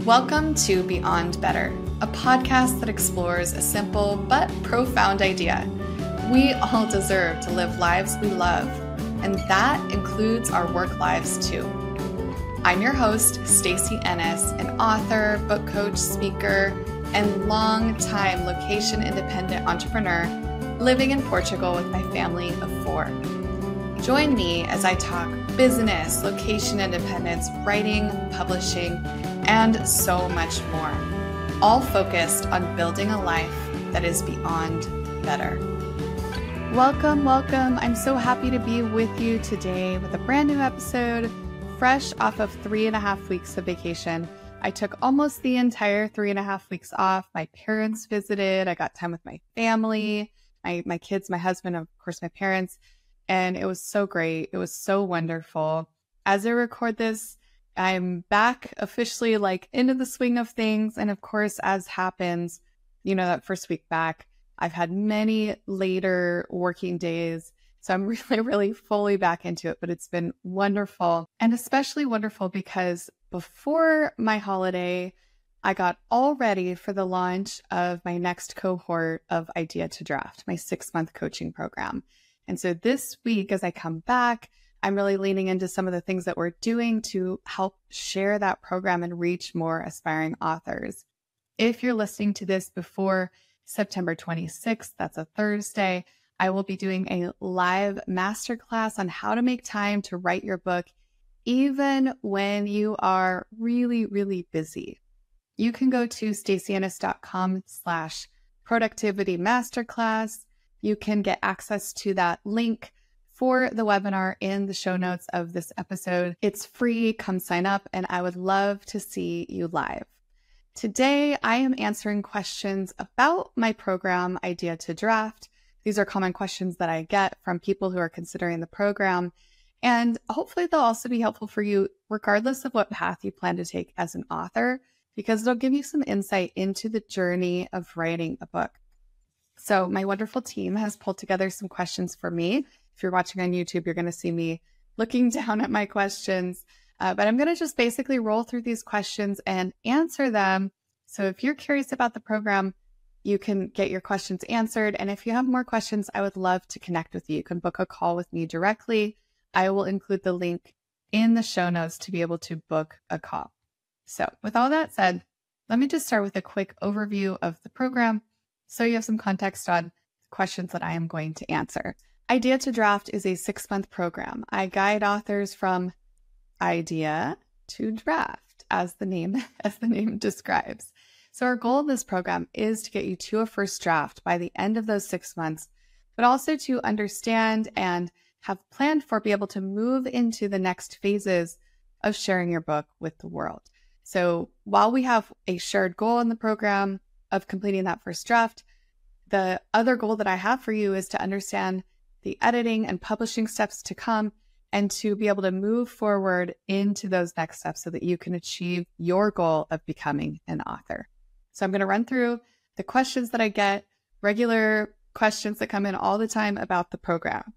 Welcome to Beyond Better, a podcast that explores a simple but profound idea. We all deserve to live lives we love, and that includes our work lives too. I'm your host, Stacey Ennis, an author, book coach, speaker, and long-time location-independent entrepreneur living in Portugal with my family of 4. Join me as I talk business, location independence, writing, publishing, and so much more, all focused on building a life that is beyond better. Welcome. I'm so happy to be with you today with a brand new episode, fresh off of 3.5 weeks of vacation. I took almost the entire 3.5 weeks off. My parents visited. I got time with my family, my kids, my husband, of course, my parents. And it was so great. It was so wonderful. As I record this, I'm back officially into the swing of things. And of course, as happens, that first week back, I've had many later working days. So I'm really fully back into it, but it's been wonderful, and especially wonderful because before my holiday, I got all ready for the launch of my next cohort of Idea to Draft, my 6-month coaching program. And so this week, as I come back, I'm really leaning into some of the things that we're doing to help share that program and reach more aspiring authors. If you're listening to this before September 26th, that's a Thursday, I will be doing a live masterclass on how to make time to write your book, even when you are really busy. You can go to stacieyennis.com/productivity masterclass. You can get access to that link for the webinar in the show notes of this episode. It's free. Come sign up, and I would love to see you live. Today, I am answering questions about my program, Idea to Draft. These are common questions that I get from people who are considering the program, and hopefully they'll also be helpful for you regardless of what path you plan to take as an author, because they'll give you some insight into the journey of writing a book. So my wonderful team has pulled together some questions for me. If you're watching on YouTube, you're going to see me looking down at my questions, but I'm going to just basically roll through these questions and answer them. So if you're curious about the program, you can get your questions answered. And if you have more questions, I would love to connect with you. You can book a call with me directly. I will include the link in the show notes to be able to book a call. So with all that said, let me just start with a quick overview of the program so you have some context on the questions that I am going to answer. Idea to Draft is a 6-month program. I guide authors from idea to draft, as the name describes. So our goal of this program is to get you to a first draft by the end of those 6 months, but also to understand and have planned for, be able to move into the next phases of sharing your book with the world. So while we have a shared goal in the program of completing that first draft, the other goal that I have for you is to understand the editing and publishing steps to come and to be able to move forward into those next steps so that you can achieve your goal of becoming an author. So I'm going to run through the questions that I get, regular questions that come in all the time about the program.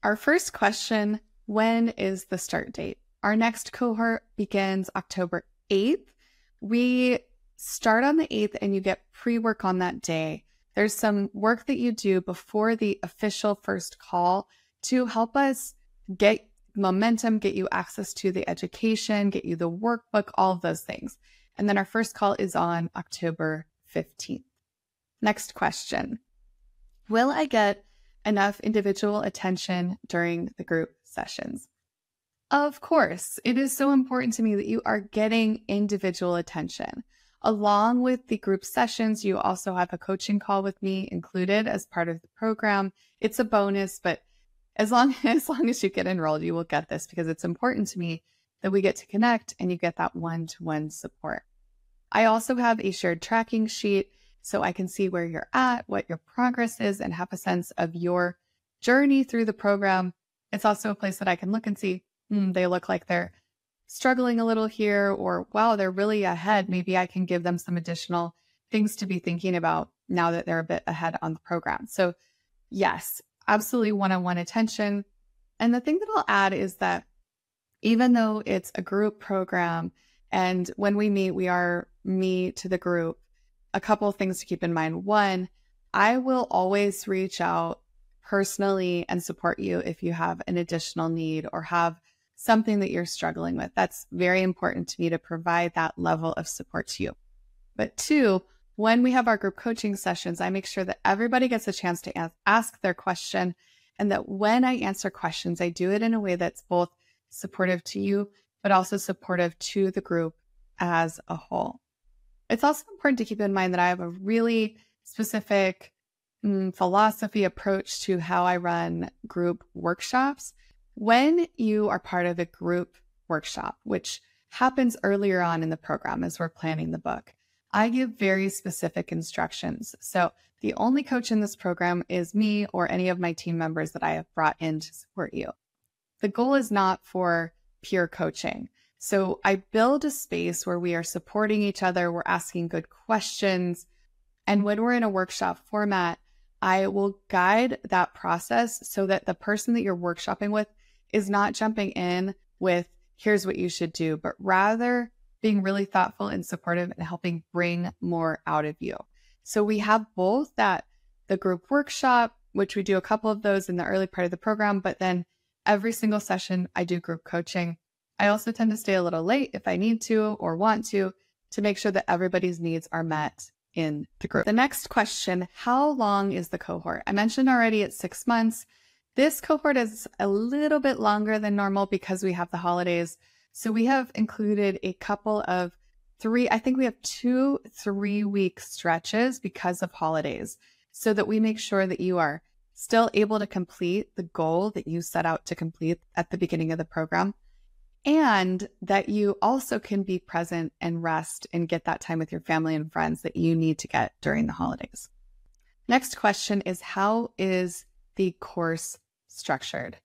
Our first question, when is the start date? Our next cohort begins October 8th. We start on the 8th and you get pre-work on that day. There's some work that you do before the official first call to help us get momentum, get you access to the education, get you the workbook, all of those things. And then our first call is on October 15th. Next question. Will I get enough individual attention during the group sessions? Of course, it is so important to me that you are getting individual attention. Along with the group sessions, you also have a coaching call with me included as part of the program. It's a bonus, but as long as you get enrolled, you will get this, because it's important to me that we get to connect and you get that one-to-one support. I also have a shared tracking sheet so I can see where you're at, what your progress is, and have a sense of your journey through the program. It's also a place that I can look and see, they look like they're struggling a little here, or wow, they're really ahead. Maybe I can give them some additional things to be thinking about now that they're a bit ahead on the program. So yes, absolutely one-on-one attention. And the thing that I'll add is that even though it's a group program And when we meet, we are me to the group. A couple of things to keep in mind. One, I will always reach out personally and support you if you have an additional need or have something that you're struggling with. That's very important to me to provide that level of support to you. But two, when we have our group coaching sessions, I make sure that everybody gets a chance to ask their question, and that when I answer questions, I do it in a way that's both supportive to you, but also supportive to the group as a whole. It's also important to keep in mind that I have a really specific philosophy approach to how I run group workshops. When you are part of a group workshop, which happens earlier on in the program as we're planning the book, I give very specific instructions. So the only coach in this program is me or any of my team members that I have brought in to support you. The goal is not for peer coaching. So I build a space where we are supporting each other, we're asking good questions. And when we're in a workshop format, I will guide that process so that the person that you're workshopping with is not jumping in with, here's what you should do, but rather being really thoughtful and supportive and helping bring more out of you. So we have both the group workshop, which we do a couple of those in the early part of the program, but then every single session I do group coaching. I also tend to stay a little late if I need to or want to make sure that everybody's needs are met in the group. The next question, how long is the cohort? I mentioned already it's 6 months. This cohort is a little bit longer than normal because we have the holidays. So we have included a couple of I think we have 2 3-week stretches because of holidays, so that we make sure that you are still able to complete the goal that you set out to complete at the beginning of the program, and that you also can be present and rest and get that time with your family and friends that you need to get during the holidays. Next question is, how is the course structured?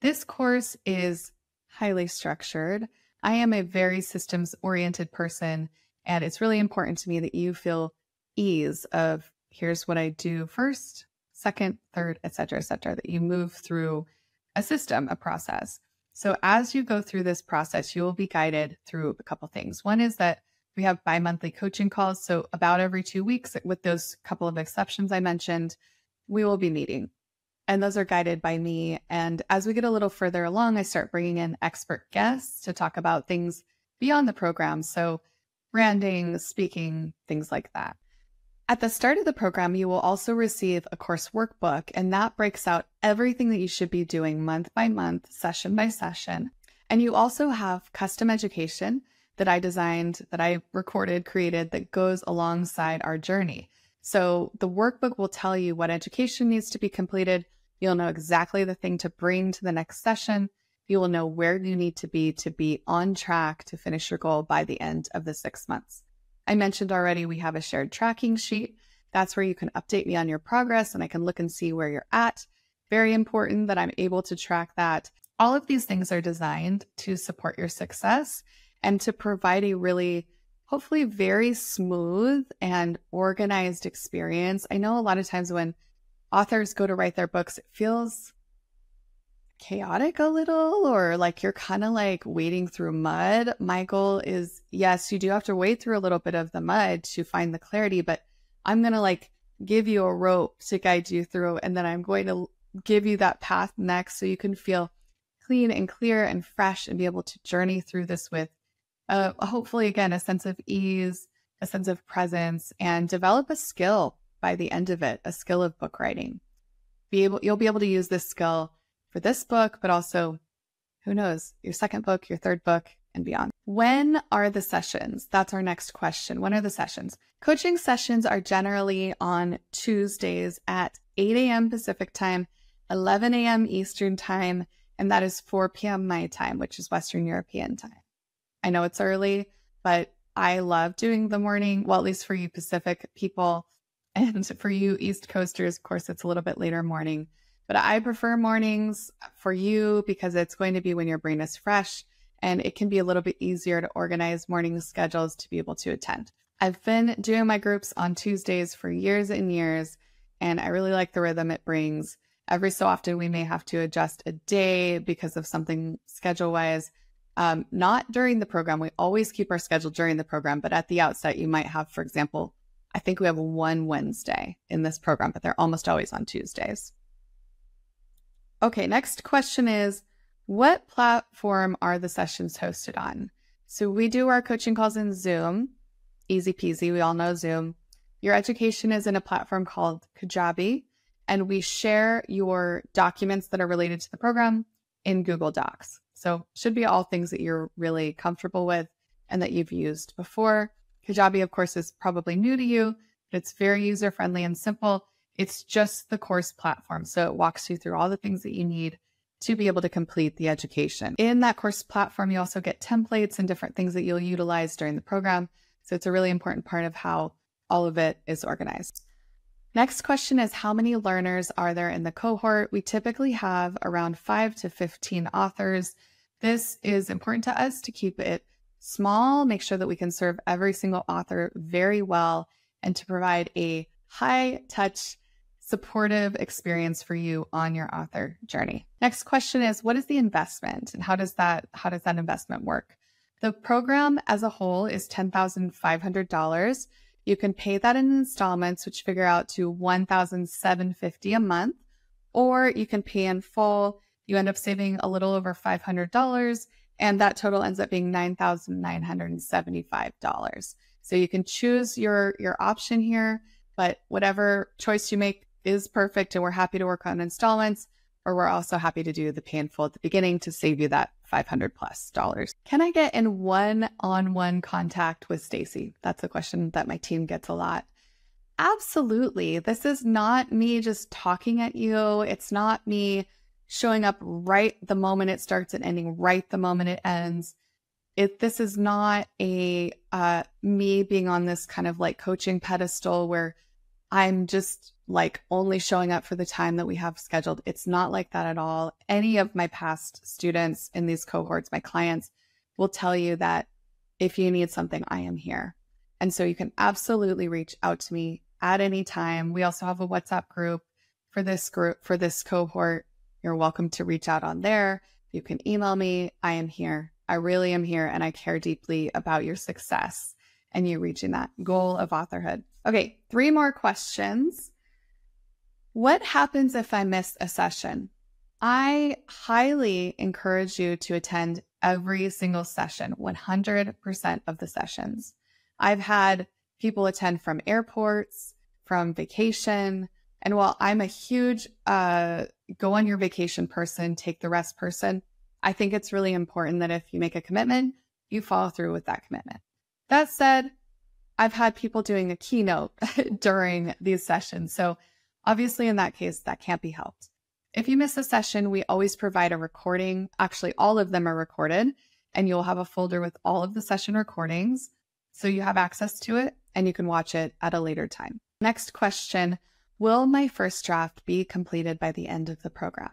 This course is highly structured. I am a very systems-oriented person, and it's really important to me that you feel ease of, here's what I do first, second, third, et cetera, that you move through a system, a process. So as you go through this process, you will be guided through a couple things. One is that we have bi-monthly coaching calls. So about every 2 weeks, with those couple of exceptions I mentioned, we will be meeting. And those are guided by me. And as we get a little further along, I start bringing in expert guests to talk about things beyond the program. So branding, speaking, things like that. At the start of the program, you will also receive a course workbook, and that breaks out everything that you should be doing month by month, session by session. And you also have custom education that I designed, that I recorded, created, that goes alongside our journey. So the workbook will tell you what education needs to be completed. You'll know exactly the thing to bring to the next session. You will know where you need to be on track to finish your goal by the end of the 6 months. I mentioned already we have a shared tracking sheet. That's where you can update me on your progress, and I can look and see where you're at. Very important that I'm able to track that. All of these things are designed to support your success and to provide a really, hopefully very smooth and organized experience. I know a lot of times when authors go to write their books, it feels chaotic a little, or like you're kind of like wading through mud. My goal is, yes, you do have to wade through a little bit of the mud to find the clarity, but I'm going to like give you a rope to guide you through. And then I'm going to give you that path next so you can feel clean and clear and fresh and be able to journey through this with hopefully, again, a sense of ease, a sense of presence, and develop a skill by the end of it, a skill of book writing. You'll be able to use this skill for this book, but also, who knows, your second book, your third book, and beyond. When are the sessions? That's our next question. When are the sessions? Coaching sessions are generally on Tuesdays at 8 a.m. Pacific time, 11 a.m. Eastern time, and that is 4 p.m. my time, which is Western European time. I know it's early, but I love doing the morning, well, at least for you Pacific people, and for you East Coasters, of course, it's a little bit later morning. But I prefer mornings for you because it's going to be when your brain is fresh, and it can be a little bit easier to organize morning schedules to be able to attend. I've been doing my groups on Tuesdays for years and years, and I really like the rhythm it brings. Every so often, we may have to adjust a day because of something schedule-wise, not during the program. We always keep our schedule during the program, but at the outset, you might have, for example, I think we have one Wednesday in this program, but they're almost always on Tuesdays. Okay, next question is, what platform are the sessions hosted on? So we do our coaching calls in Zoom, easy peasy. We all know Zoom. Your education is in a platform called Kajabi, and we share your documents that are related to the program in Google Docs. So should be all things that you're really comfortable with and that you've used before. Kajabi, of course, is probably new to you, but it's very user-friendly and simple. It's just the course platform. So it walks you through all the things that you need to be able to complete the education. In that course platform, you also get templates and different things that you'll utilize during the program. So it's a really important part of how all of it is organized. Next question is, how many learners are there in the cohort? We typically have around 5 to 15 authors. This is important to us to keep it small, make sure that we can serve every single author very well, and to provide a high-touch, supportive experience for you on your author journey. Next question is, what is the investment and how does that investment work? The program as a whole is $10,500. You can pay that in installments, which figure out to $1,750 a month, or you can pay in full. You end up saving a little over $500, and that total ends up being $9,975. So you can choose your option here, but whatever choice you make is perfect, and we're happy to work on installments, or we're also happy to do the pay in full at the beginning to save you that $500+. Can I get in one-on-one contact with Stacy? That's a question that my team gets a lot. Absolutely. This is not me just talking at you. It's not me showing up right the moment it starts and ending right the moment it ends. This is not a me being on this kind of like coaching pedestal where I'm just like only showing up for the time that we have scheduled. It's not like that at all. Any of my past students in these cohorts, my clients, will tell you that if you need something, I am here. And so you can absolutely reach out to me at any time. We also have a WhatsApp group, for this cohort. You're welcome to reach out on there. You can email me. I am here. I really am here, and I care deeply about your success and you reaching that goal of authorhood. Okay, 3 more questions. What happens if I miss a session? I highly encourage you to attend every single session, 100% of the sessions. I've had people attend from airports, from vacation, and while I'm a huge go on your vacation person, take the rest person, I think it's really important that if you make a commitment, you follow through with that commitment. That said, I've had people doing a keynote during these sessions. So obviously in that case, that can't be helped. If you miss a session, we always provide a recording. Actually, all of them are recorded, and you'll have a folder with all of the session recordings. So you have access to it and you can watch it at a later time. Next question, will my first draft be completed by the end of the program?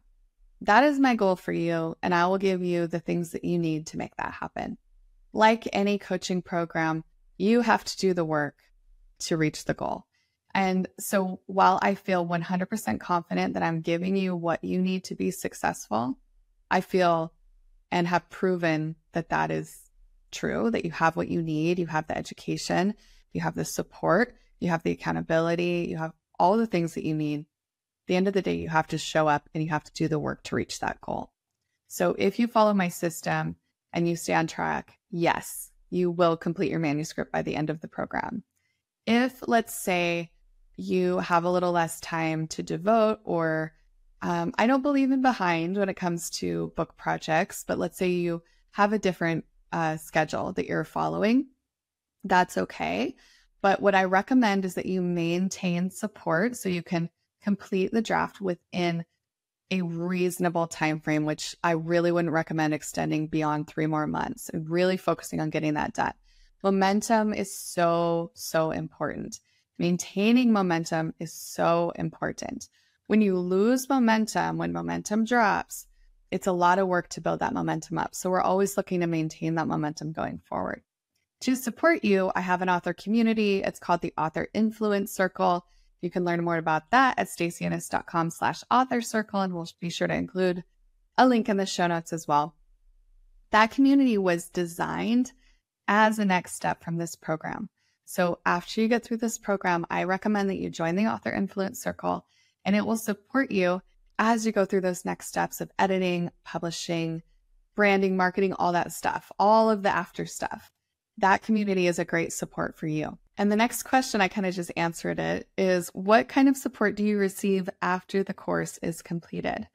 That is my goal for you, and I will give you the things that you need to make that happen. Like any coaching program, you have to do the work to reach the goal. And so while I feel 100% confident that I'm giving you what you need to be successful, I feel and have proven that that is true, that you have what you need. You have the education, you have the support, you have the accountability, you have all the things that you need. At the end of the day, you have to show up and you have to do the work to reach that goal. So if you follow my system and you stay on track, yes, you will complete your manuscript by the end of the program. If, let's say, you have a little less time to devote, or I don't believe in behind when it comes to book projects, but let's say you have a different schedule that you're following, that's okay. But what I recommend is that you maintain support so you can complete the draft within a reasonable time frame, which I really wouldn't recommend extending beyond 3 more months, and really focusing on getting that done. Momentum is so, so important. Maintaining momentum is so important. When you lose momentum, when momentum drops, it's a lot of work to build that momentum up. So we're always looking to maintain that momentum going forward. To support you, I have an author community. It's called the Author Influence Circle. You can learn more about that at stacyennis.com/author circle, and we'll be sure to include a link in the show notes as well. That community was designed as a next step from this program. So after you get through this program, I recommend that you join the Author Influence Circle, and it will support you as you go through those next steps of editing, publishing, branding, marketing, all that stuff, all of the after stuff. That community is a great support for you. And the next question, I kind of just answered it, is what kind of support do you receive after the course is completed?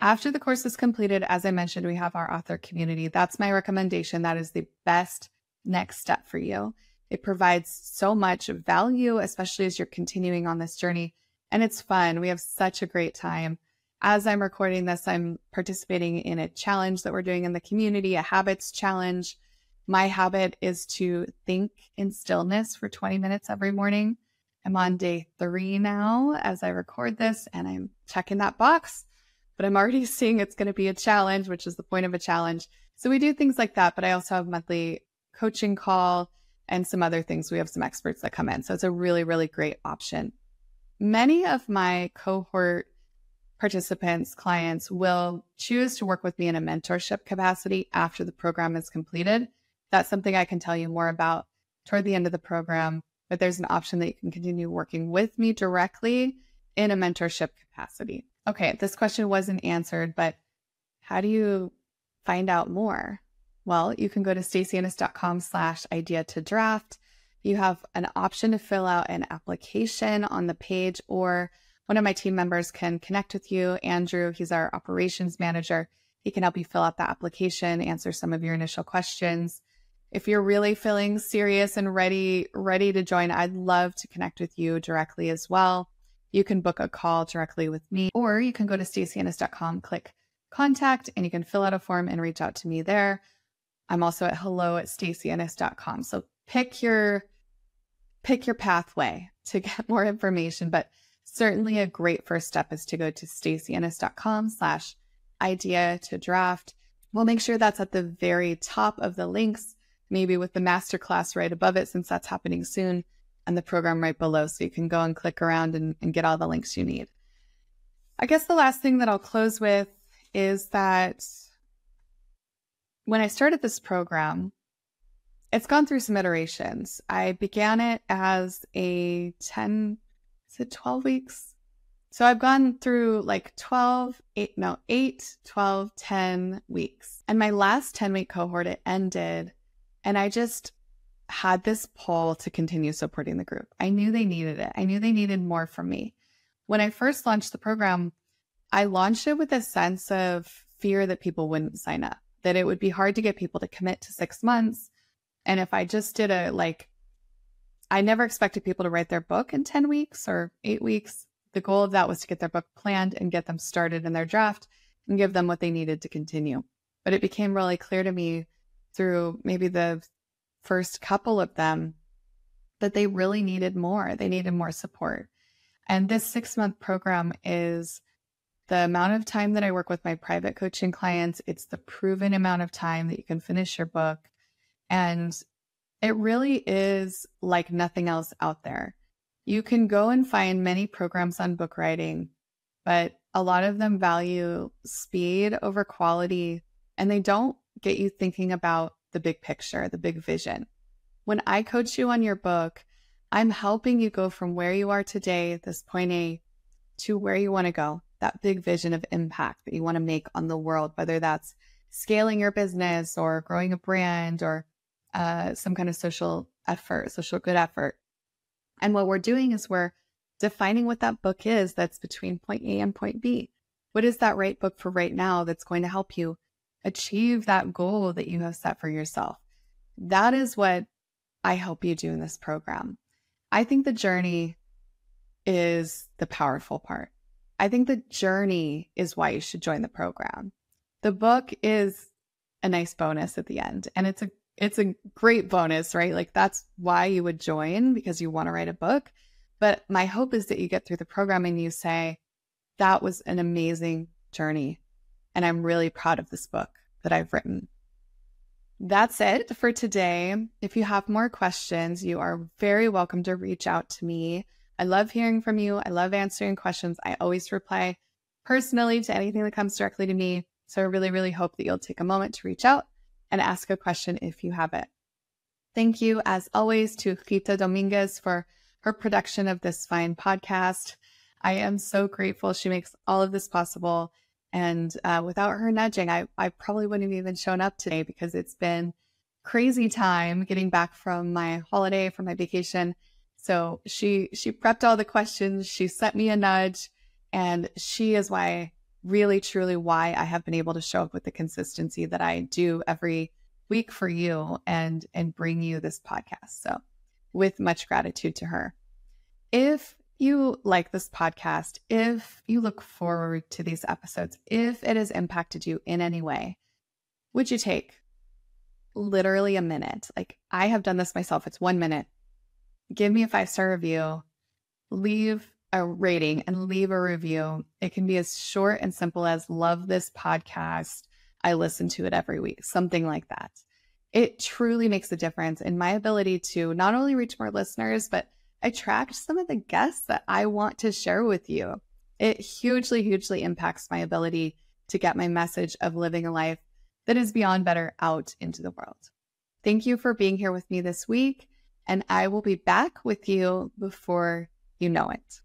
After the course is completed, as I mentioned, we have our author community. That's my recommendation. That is the best next step for you. It provides so much value, especially as you're continuing on this journey. And it's fun. We have such a great time. As I'm recording this, I'm participating in a challenge that we're doing in the community, a habits challenge. My habit is to think in stillness for 20 minutes every morning. I'm on day 3 now as I record this, and I'm checking that box. But I'm already seeing it's going to be a challenge, which is the point of a challenge. So we do things like that, but I also have monthly coaching call and some other things. We have some experts that come in. So it's a really, really great option. Many of my cohort participants, clients will choose to work with me in a mentorship capacity after the program is completed. That's something I can tell you more about toward the end of the program, but there's an option that you can continue working with me directly in a mentorship capacity. Okay, this question wasn't answered, but how do you find out more? Well, you can go to stacyennis.com/idea to draft. You have an option to fill out an application on the page, or one of my team members can connect with you. Andrew, he's our operations manager. He can help you fill out the application, answer some of your initial questions. If you're really feeling serious and ready to join, I'd love to connect with you directly as well. You can book a call directly with me, or you can go to stacyennis.com, click contact, and you can fill out a form and reach out to me there. I'm also at hello@stacyennis.com. So pick your pathway to get more information, but certainly a great first step is to go to stacyennis.com/idea to draft. We'll make sure that's at the very top of the links, maybe with the masterclass right above it, since that's happening soon, and the program right below. So you can go and click around and get all the links you need. I guess the last thing that I'll close with is that when I started this program, it's gone through some iterations. I began it as a 12 weeks? So I've gone through like 8, 12, 10 weeks. And my last 10-week cohort, it ended, and I just had this pull to continue supporting the group. I knew they needed it. I knew they needed more from me. When I first launched the program, I launched it with a sense of fear that people wouldn't sign up, that it would be hard to get people to commit to 6 months. And if I just did I never expected people to write their book in 10 weeks or 8 weeks. The goal of that was to get their book planned and get them started in their draft and give them what they needed to continue. But it became really clear to me through maybe the first couple of them that they really needed more. They needed more support. And this 6-month program is the amount of time that I work with my private coaching clients. It's the proven amount of time that you can finish your book. And it really is like nothing else out there. You can go and find many programs on book writing, but a lot of them value speed over quality, and they don't get you thinking about the big picture, the big vision. When I coach you on your book, I'm helping you go from where you are today, this point A, to where you want to go, that big vision of impact that you want to make on the world, whether that's scaling your business or growing a brand or some kind of social good effort. And what we're doing is we're defining what that book is that's between point A and point B. What is that right book for right now that's going to help you achieve that goal that you have set for yourself? That is what I help you do in this program. I think the journey is the powerful part. I think the journey is why you should join the program. The book is a nice bonus at the end, and it's a great bonus, right? Like that's why you would join, because you want to write a book. But my hope is that you get through the program and you say, that was an amazing journey, and I'm really proud of this book that I've written. That's it for today. If you have more questions, you are very welcome to reach out to me. I love hearing from you. I love answering questions. I always reply personally to anything that comes directly to me. So I really, really hope that you'll take a moment to reach out. and ask a question if you have it. Thank you, as always, to Rita Dominguez for her production of this fine podcast. I am so grateful she makes all of this possible. And without her nudging, I probably wouldn't have even shown up today, because it's been crazy time getting back from my holiday, from my vacation. So she prepped all the questions. She sent me a nudge, and she is really, truly why I have been able to show up with the consistency that I do every week for you and bring you this podcast. So with much gratitude to her. If you like this podcast, if you look forward to these episodes, if it has impacted you in any way, would you take literally a minute? Like, I have done this myself. It's 1 minute. Give me a 5-star review, leave a rating, and leave a review. It can be as short and simple as "love this podcast. I listen to it every week," something like that. It truly makes a difference in my ability to not only reach more listeners, but attract some of the guests that I want to share with you. It hugely, hugely impacts my ability to get my message of living a life that is beyond better out into the world. Thank you for being here with me this week, and I will be back with you before you know it.